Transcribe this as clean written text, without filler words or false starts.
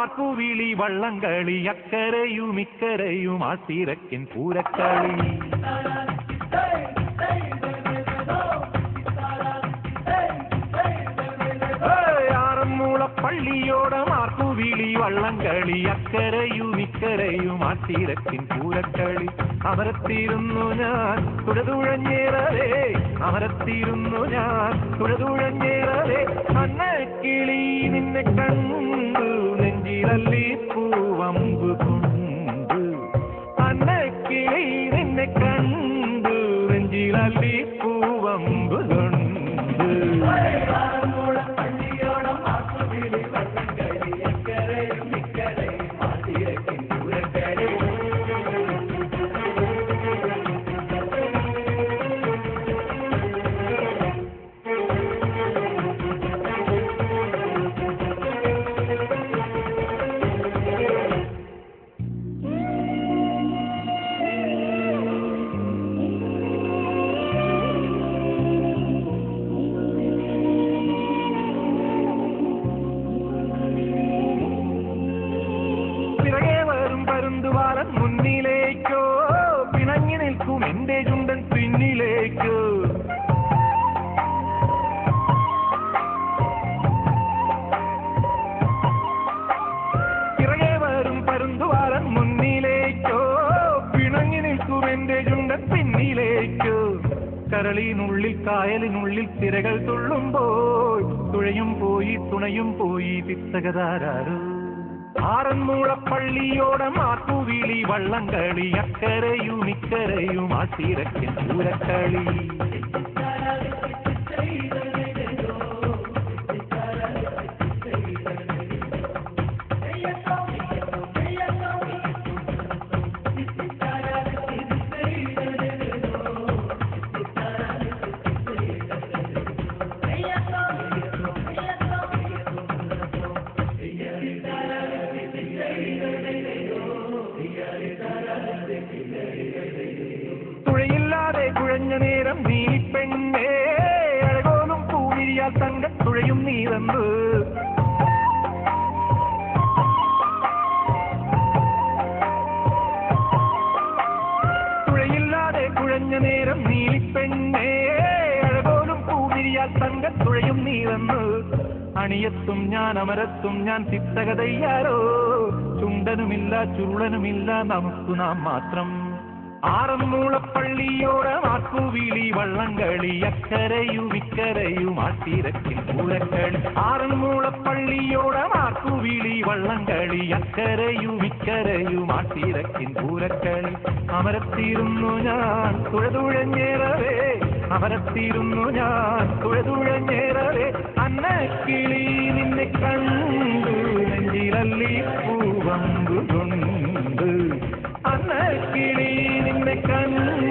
ആർപ്പുവിളി വള്ളംകളി അക്കരയും ഇക്കരയും ആട്ടിരക്കിൻ പൂരക്കളി. പള്ളിയോടം ആർപ്പുവിളി വള്ളംകളി അക്കരയും ഇക്കരയും ആട്ടിരക്കിൻ പൂരക്കളി. അമരത്തിരുന്നു ഞാൻ തുഴതുഴഞ്ഞേറേ, അമരത്തിരുന്നു ഞാൻ തുഴതുഴഞ്ഞേറേ. അന്നക്കിളി നിന്നെ കണ്ടു നെഞ്ചിലല്ലി പൂവമ്പു കൊണ്ട്, അന്നക്കിളി നിന്നെ കണ്ടു നെഞ്ചിലല്ലി പൂവമ്പു കൊണ്ട്. മുന്നിലേക്കോ പിണങ്ങി നിൽക്കും എന്റെ ചുണ്ടൻ പിന്നിലേക്കോ. പിറകെ വരും പരുന്തുവാലൻ മുന്നിലേക്കോ പിണങ്ങി നിൽക്കും എന്റെ ചുണ്ടൻ പിന്നിലേക്കോ. കരളിനുള്ളിൽ കായലിനുള്ളിൽ തിരകൾ തുള്ളുമ്പോൾ തുഴയും പോയി തുണയും പോയി തിത്തകതാരോ. ആറന്മുളപ്പള്ളിയോടം ആർപ്പുവിളി വള്ളംകളി അക്കരയും ഇക്കരയും ആട്ടിരക്കിൻ പൂരക്കളി. തുഴയില്ലാതെ കുഴഞ്ഞ നേരം നീലിപ്പെണ്ണേ, അഴകോലും പൂവിരിയാൽ തങ്ക തുഴയും നീതന്ന്. തുഴയില്ലാതെ കുഴഞ്ഞ നേരം നീലിപ്പെണ്ണേ, അഴകോലും പൂവിരിയാൽ തങ്ക തുഴയും നീതന്ന്. അണിയത്തും ഞാൻ അമരത്തും ഞാൻ ചിത്തകതയ്യാരോ, ചുണ്ടനുമില്ല ചുരുളനുമില്ല നമുക്ക് നാം മാത്രം. ആറന്മുളപ്പള്ളിയോടം ആർപ്പുവിളി വള്ളംകളി അക്കരയും ഇക്കരയും ആട്ടിരക്കിൻ പൂരക്കളി. ആറന്മുളപ്പള്ളിയോടം ആർപ്പുവിളി വള്ളംകളി അക്കരയും ഇക്കരയും ആട്ടിരക്കിൻ പൂരക്കളി. അമരത്തിരുന്നു ഞാൻ തുഴതുഴഞ്ഞേറേ, അമരത്തിരുന്നു ഞാൻ തുഴതുഴഞ്ഞേറേ. അന്നക്കിളി നിന്നെ കണ്ടു നെഞ്ചിലല്ലി പൂവമ്പു കൊണ്ട്, അന്നക്കിളി നിന്നെ കണ്ടു